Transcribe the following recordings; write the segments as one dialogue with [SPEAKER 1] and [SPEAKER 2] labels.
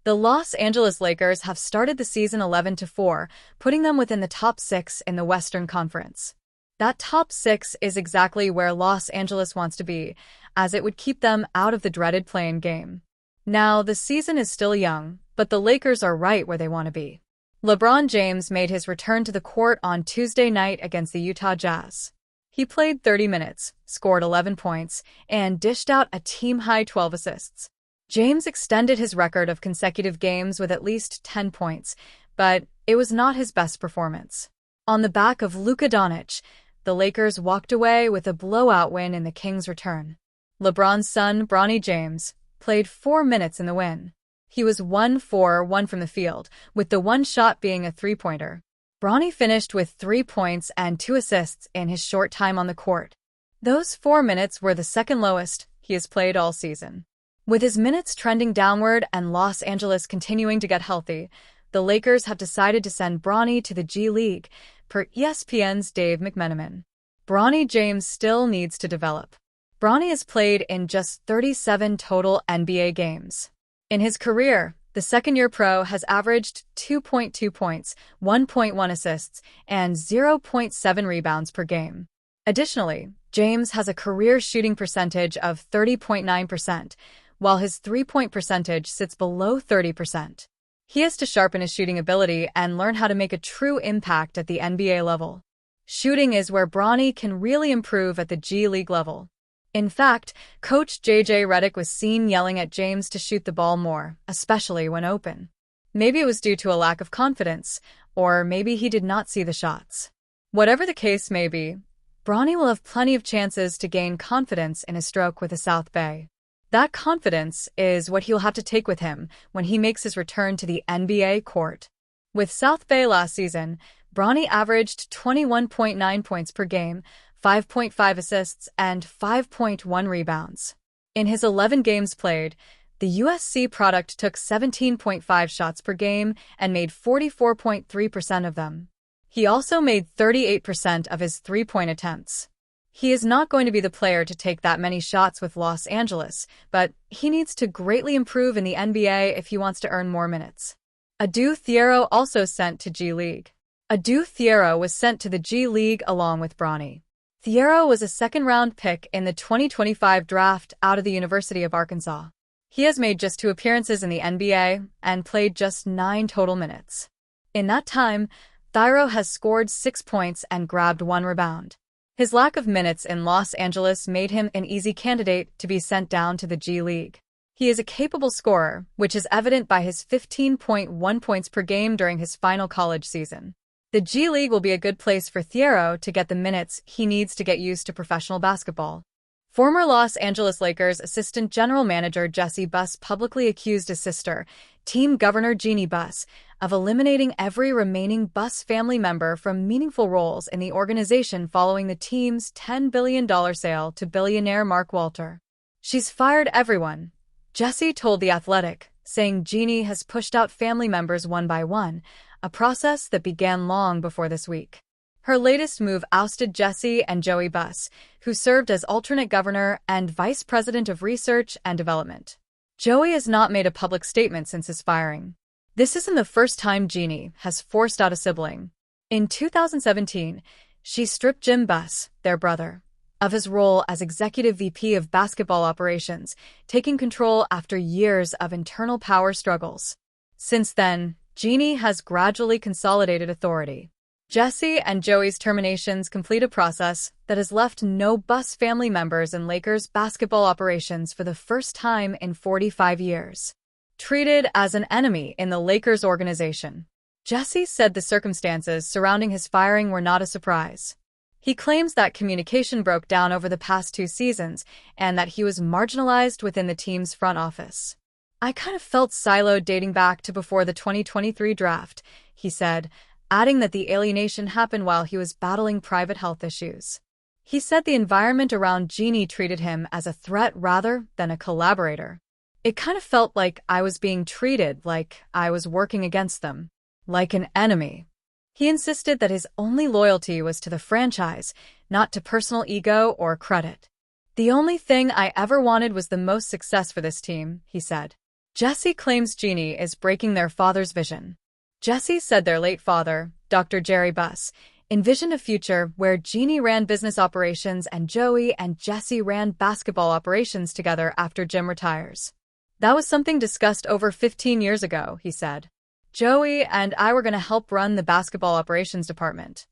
[SPEAKER 1] The Los Angeles Lakers have started the season 11-4, putting them within the top 6 in the Western Conference. That top 6 is exactly where Los Angeles wants to be, as it would keep them out of the dreaded play-in game. Now, the season is still young, but the Lakers are right where they want to be. LeBron James made his return to the court on Tuesday night against the Utah Jazz. He played 30 minutes, scored 11 points, and dished out a team-high 12 assists. James extended his record of consecutive games with at least 10 points, but it was not his best performance. On the back of Luka Doncic, the Lakers walked away with a blowout win in the Kings' return. LeBron's son, Bronny James, played 4 minutes in the win. He was 1-for-1 from the field, with the one shot being a three-pointer. Bronny finished with 3 points and 2 assists in his short time on the court. Those 4 minutes were the second lowest he has played all season. With his minutes trending downward and Los Angeles continuing to get healthy, the Lakers have decided to send Bronny to the G League, per ESPN's Dave McMenamin. Bronny James still needs to develop. Bronny has played in just 37 total NBA games. In his career, the second-year pro has averaged 2.2 points, 1.1 assists, and 0.7 rebounds per game. Additionally, James has a career shooting percentage of 30.9%, while his three-point percentage sits below 30%. He has to sharpen his shooting ability and learn how to make a true impact at the NBA level. Shooting is where Bronny can really improve at the G League level. In fact, Coach J.J. Redick was seen yelling at James to shoot the ball more, especially when open. Maybe it was due to a lack of confidence, or maybe he did not see the shots. Whatever the case may be, Bronny will have plenty of chances to gain confidence in his stroke with the South Bay. That confidence is what he'll have to take with him when he makes his return to the NBA court. With South Bay last season, Bronny averaged 21.9 points per game, 5.5 assists, and 5.1 rebounds. In his 11 games played, the USC product took 17.5 shots per game and made 44.3% of them. He also made 38% of his three-point attempts. He is not going to be the player to take that many shots with Los Angeles, but he needs to greatly improve in the NBA if he wants to earn more minutes. Adou Thiero also sent to G League. Adou Thiero was sent to the G League along with Bronny. Thiero was a second-round pick in the 2025 draft out of the University of Arkansas. He has made just 2 appearances in the NBA and played just 9 total minutes. In that time, Thiero has scored 6 points and grabbed 1 rebound. His lack of minutes in Los Angeles made him an easy candidate to be sent down to the G League. He is a capable scorer, which is evident by his 15.1 points per game during his final college season. The G League will be a good place for Thiero to get the minutes he needs to get used to professional basketball. Former Los Angeles Lakers assistant general manager Jesse Buss publicly accused his sister, team governor Jeannie Buss, of eliminating every remaining Buss family member from meaningful roles in the organization following the team's $10 billion sale to billionaire Mark Walter. "She's fired everyone," Jesse told The Athletic, saying Jeannie has pushed out family members one by one, a process that began long before this week. Her latest move ousted Jesse and Joey Buss, who served as alternate governor and vice president of research and development. Joey has not made a public statement since his firing. This isn't the first time Jeannie has forced out a sibling. In 2017, she stripped Jim Buss, their brother, of his role as executive VP of basketball operations, taking control after years of internal power struggles. Since then, Jeannie has gradually consolidated authority. Jesse and Joey's terminations complete a process that has left no Buss family members in Lakers basketball operations for the first time in 45 years. Treated as an enemy in the Lakers organization, Jesse said the circumstances surrounding his firing were not a surprise. He claims that communication broke down over the past 2 seasons and that he was marginalized within the team's front office. "I kind of felt siloed dating back to before the 2023 draft," he said, adding that the alienation happened while he was battling private health issues. He said the environment around Jeannie treated him as a threat rather than a collaborator. "It kind of felt like I was being treated like I was working against them, like an enemy." He insisted that his only loyalty was to the franchise, not to personal ego or credit. "The only thing I ever wanted was the most success for this team," he said. Jesse claims Jeannie is breaking their father's vision. Jesse said their late father, Dr. Jerry Buss, envisioned a future where Jeannie ran business operations and Joey and Jesse ran basketball operations together after Jim retires. That was something discussed over 15 years ago, he said. Joey and I were going to help run the basketball operations department.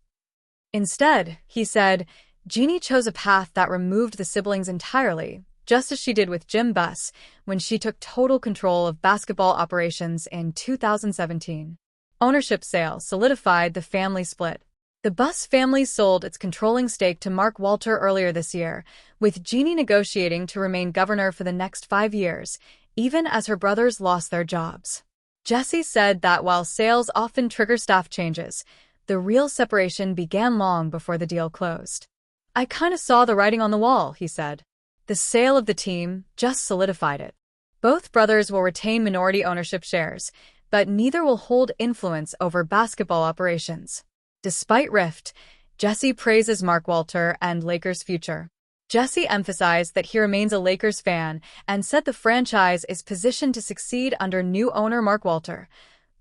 [SPEAKER 1] Instead, he said, Jeannie chose a path that removed the siblings entirely, just as she did with Jim Buss when she took total control of basketball operations in 2017. Ownership sale solidified the family split. The Buss family sold its controlling stake to Mark Walter earlier this year, with Jeannie negotiating to remain governor for the next 5 years, even as her brothers lost their jobs. Jesse said that while sales often trigger staff changes, the real separation began long before the deal closed. I kind of saw the writing on the wall, he said. The sale of the team just solidified it. Both brothers will retain minority ownership shares, but neither will hold influence over basketball operations. Despite rift, Jesse praises Mark Walter and Lakers' future. Jesse emphasized that he remains a Lakers fan and said the franchise is positioned to succeed under new owner Mark Walter,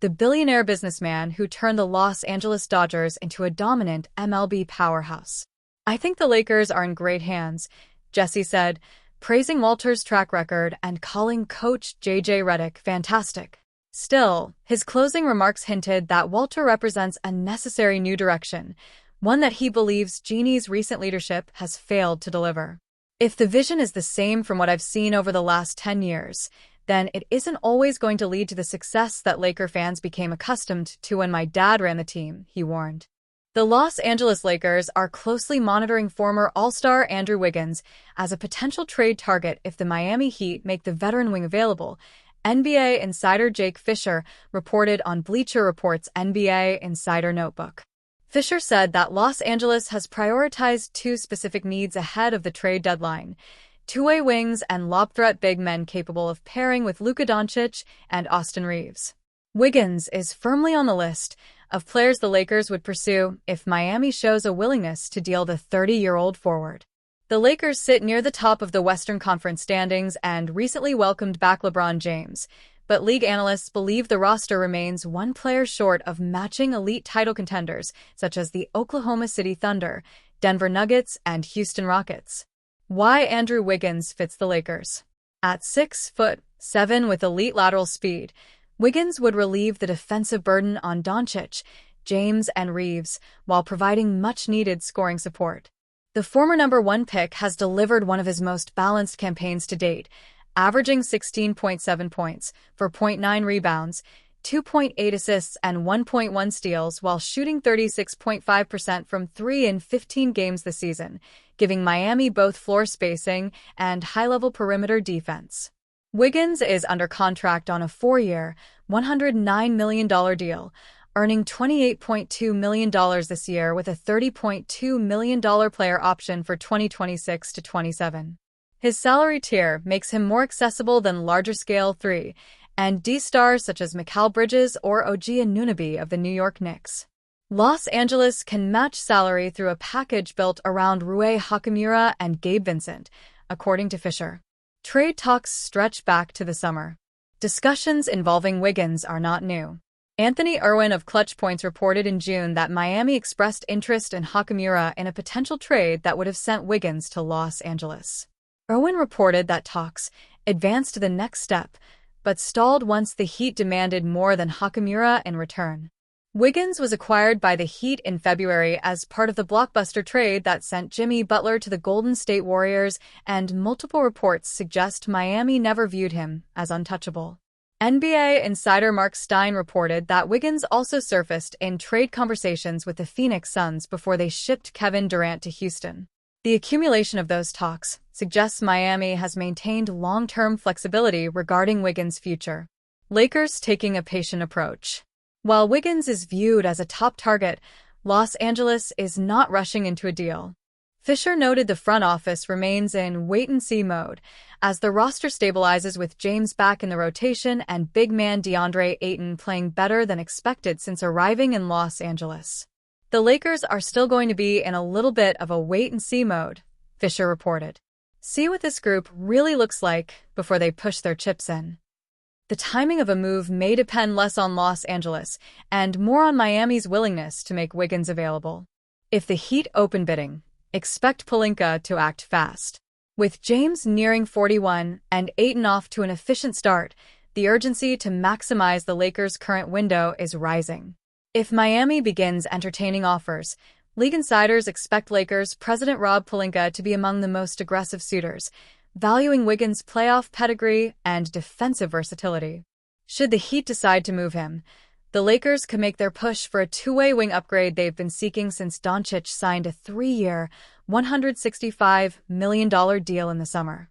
[SPEAKER 1] the billionaire businessman who turned the Los Angeles Dodgers into a dominant MLB powerhouse. I think the Lakers are in great hands, Jesse said, praising Walter's track record and calling coach J.J. Redick fantastic. Still, his closing remarks hinted that Walter represents a necessary new direction, one that he believes Jeannie's recent leadership has failed to deliver. If the vision is the same from what I've seen over the last 10 years, then it isn't always going to lead to the success that Laker fans became accustomed to when my dad ran the team, he warned. The Los Angeles Lakers are closely monitoring former All-Star Andrew Wiggins as a potential trade target if the Miami Heat make the veteran wing available, NBA insider Jake Fisher reported on Bleacher Report's NBA Insider Notebook. Fisher said that Los Angeles has prioritized 2 specific needs ahead of the trade deadline: two-way wings and lob-threat big men capable of pairing with Luka Doncic and Austin Reeves. Wiggins is firmly on the list of players the Lakers would pursue if Miami shows a willingness to deal the 30-year-old forward. The Lakers sit near the top of the Western Conference standings and recently welcomed back LeBron James, but league analysts believe the roster remains one player short of matching elite title contenders such as the Oklahoma City Thunder, Denver Nuggets, and Houston Rockets. Why Andrew Wiggins fits the Lakers. At 6'7" with elite lateral speed, Wiggins would relieve the defensive burden on Doncic, James, and Reeves while providing much-needed scoring support. The former number 1 pick has delivered one of his most balanced campaigns to date, averaging 16.7 points, 4.9 rebounds, 2.8 assists, and 1.1 steals while shooting 36.5% from 3 in 15 games this season, giving Miami both floor spacing and high-level perimeter defense. Wiggins is under contract on a 4-year, $109 million deal, earning $28.2 million this year with a $30.2 million player option for 2026 to 27. His salary tier makes him more accessible than larger-scale 3 and D stars such as Mikal Bridges or OG Anunoby of the New York Knicks. Los Angeles can match salary through a package built around Rui Hachimura and Gabe Vincent, according to Fisher. Trade talks stretch back to the summer. Discussions involving Wiggins are not new. Anthony Irwin of Clutch Points reported in June that Miami expressed interest in Hachimura in a potential trade that would have sent Wiggins to Los Angeles. Irwin reported that talks advanced to the next step, but stalled once the Heat demanded more than Hachimura in return. Wiggins was acquired by the Heat in February as part of the blockbuster trade that sent Jimmy Butler to the Golden State Warriors, and multiple reports suggest Miami never viewed him as untouchable. NBA insider Mark Stein reported that Wiggins also surfaced in trade conversations with the Phoenix Suns before they shipped Kevin Durant to Houston. The accumulation of those talks suggests Miami has maintained long-term flexibility regarding Wiggins' future. Lakers taking a patient approach. While Wiggins is viewed as a top target, Los Angeles is not rushing into a deal. Fisher noted the front office remains in wait-and-see mode as the roster stabilizes with James back in the rotation and big man DeAndre Ayton playing better than expected since arriving in Los Angeles. The Lakers are still going to be in a little bit of a wait-and-see mode, Fisher reported. See what this group really looks like before they push their chips in. The timing of a move may depend less on Los Angeles and more on Miami's willingness to make Wiggins available. If the Heat open bidding, expect Pelinka to act fast. With James nearing 41 and Ayton off to an efficient start, the urgency to maximize the Lakers' current window is rising. If Miami begins entertaining offers, league insiders expect Lakers president Rob Pelinka to be among the most aggressive suitors, valuing Wiggins' playoff pedigree and defensive versatility. Should the Heat decide to move him, the Lakers could make their push for a two-way wing upgrade they've been seeking since Doncic signed a 3-year, $165 million deal in the summer.